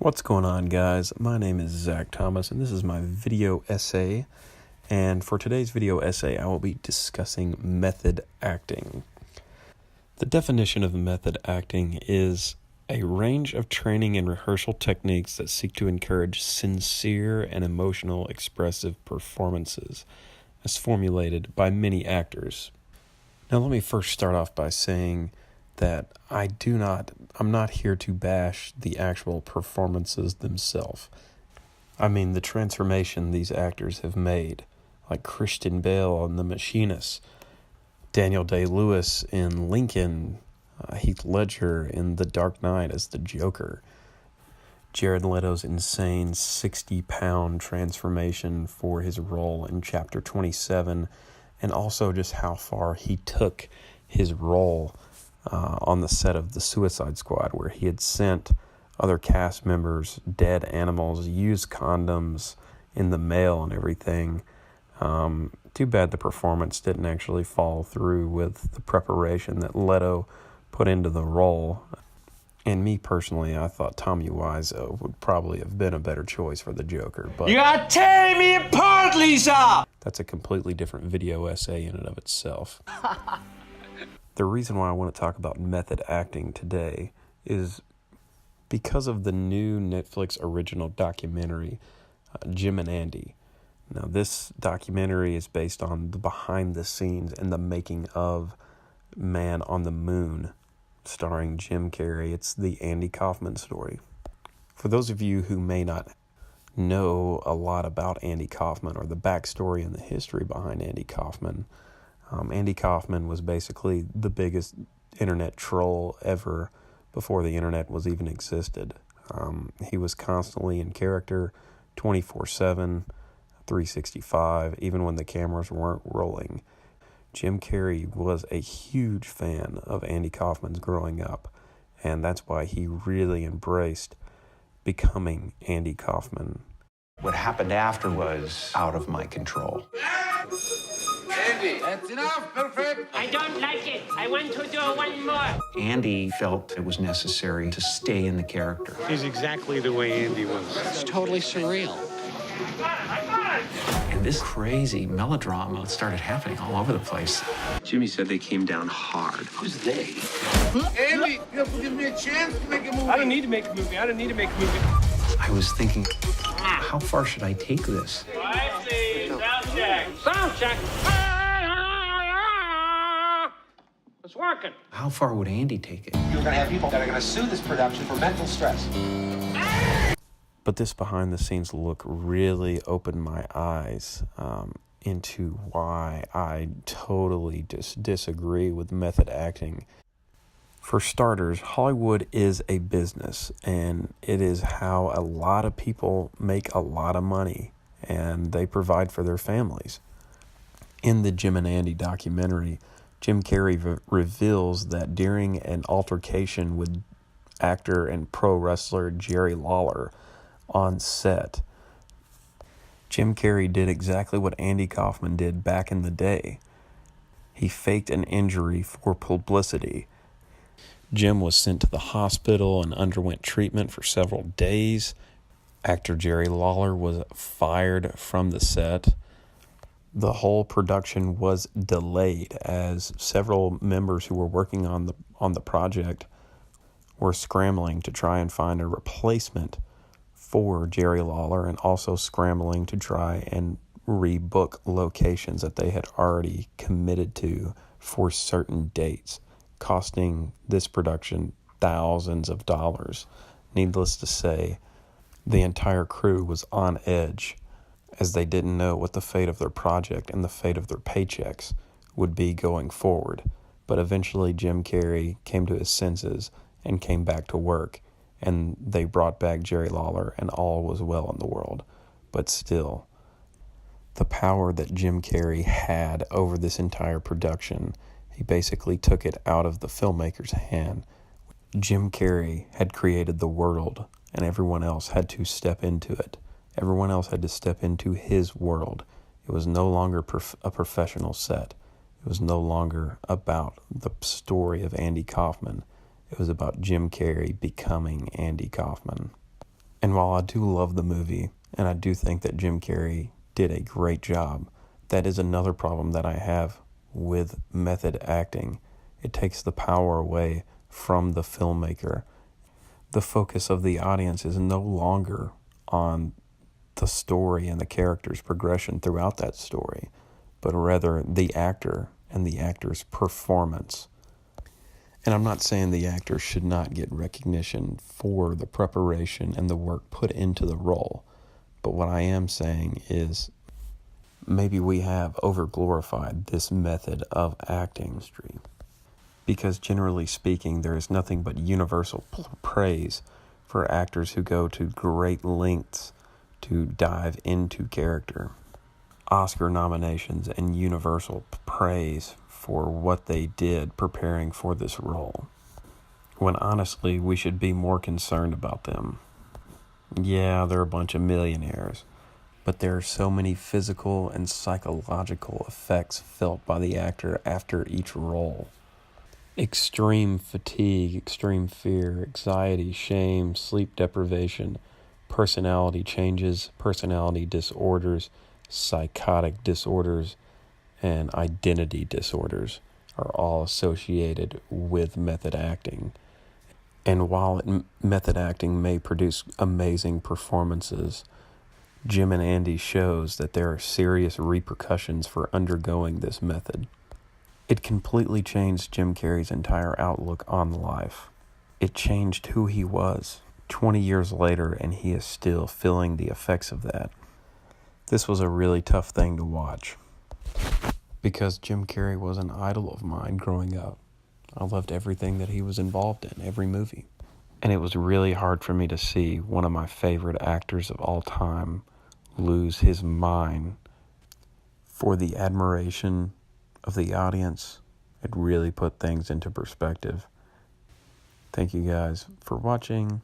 What's going on, guys? My name is Zach Thomas, and this is my video essay. And for today's video essay, I will be discussing method acting. The definition of method acting is a range of training and rehearsal techniques that seek to encourage sincere and emotional expressive performances, as formulated by many actors. Now, let me first start off by saying that I'm not here to bash the actual performances themselves. I mean, the transformation these actors have made, like Christian Bale in The Machinist, Daniel Day-Lewis in Lincoln, Heath Ledger in The Dark Knight as the Joker, Jared Leto's insane 60-pound transformation for his role in Chapter 27, and also just how far he took his role on the set of The Suicide Squad, where he had sent other cast members dead animals, used condoms in the mail and everything. Too bad the performance didn't actually follow through with the preparation that Leto put into the role. And me personally, I thought Tommy Wiseau would probably have been a better choice for the Joker. But you are tearing me apart, Lisa! That's a completely different video essay in and of itself. The reason why I want to talk about method acting today is because of the new Netflix original documentary, Jim and Andy. Now, this documentary is based on the behind the scenes and the making of Man on the Moon, starring Jim Carrey. It's the Andy Kaufman story. For those of you who may not know a lot about Andy Kaufman or the backstory and the history behind Andy Kaufman, Andy Kaufman was basically the biggest internet troll ever before the internet was even existed. He was constantly in character, 24/7, 365, even when the cameras weren't rolling. Jim Carrey was a huge fan of Andy Kaufman's growing up, and that's why he really embraced becoming Andy Kaufman. What happened after was out of my control. Andy, that's enough. Perfect. I don't like it. I want to do one more. Andy felt it was necessary to stay in the character. He's exactly the way Andy was. It's totally surreal. And this crazy melodrama started happening all over the place. Jimmy said they came down hard. Who's they? Andy, you have to give me a chance to make a movie. I don't need to make a movie. I was thinking, how far should I take this? I see. Sound check. Sound check. It's working. How far would Andy take it? You're going to have people that are going to sue this production for mental stress. But this behind the scenes look really opened my eyes into why I totally disagree with method acting. For starters, Hollywood is a business, and it is how a lot of people make a lot of money, and they provide for their families. In the Jim and Andy documentary, Jim Carrey reveals that during an altercation with actor and pro wrestler Jerry Lawler on set, Jim Carrey did exactly what Andy Kaufman did back in the day. He faked an injury for publicity. Jim was sent to the hospital and underwent treatment for several days. Actor Jerry Lawler was fired from the set. The whole production was delayed as several members who were working on the project were scrambling to try and find a replacement for Jerry Lawler, and also scrambling to try and rebook locations that they had already committed to for certain dates, costing this production thousands of dollars. Needless to say, the entire crew was on edge, as they didn't know what the fate of their project and the fate of their paychecks would be going forward. But eventually Jim Carrey came to his senses and came back to work, and they brought back Jerry Lawler, and all was well in the world. But still, the power that Jim Carrey had over this entire production, he basically took it out of the filmmaker's hand. Jim Carrey had created the world, and everyone else had to step into it. Everyone else had to step into his world. It was no longer a professional set. It was no longer about the story of Andy Kaufman. It was about Jim Carrey becoming Andy Kaufman. And while I do love the movie, and I do think that Jim Carrey did a great job, that is another problem that I have with method acting. It takes the power away from the filmmaker. The focus of the audience is no longer on the story and the character's progression throughout that story, but rather the actor and the actor's performance. And I'm not saying the actor should not get recognition for the preparation and the work put into the role, but what I am saying is maybe we have overglorified this method of acting, because generally speaking, there is nothing but universal praise for actors who go to great lengths to dive into character. Oscar nominations and universal praise for what they did preparing for this role, when honestly we should be more concerned about them. Yeah, they're a bunch of millionaires, but there are so many physical and psychological effects felt by the actor after each role. Extreme fatigue, extreme fear, anxiety, shame, sleep deprivation, personality changes, personality disorders, psychotic disorders, and identity disorders are all associated with method acting. And while method acting may produce amazing performances, Jim and Andy shows that there are serious repercussions for undergoing this method. It completely changed Jim Carrey's entire outlook on life. It changed who he was 20 years later, and he is still feeling the effects of that. This was a really tough thing to watch, because Jim Carrey was an idol of mine growing up. I loved everything that he was involved in, every movie. And it was really hard for me to see one of my favorite actors of all time lose his mind. For the admiration of the audience, it really put things into perspective. Thank you guys for watching.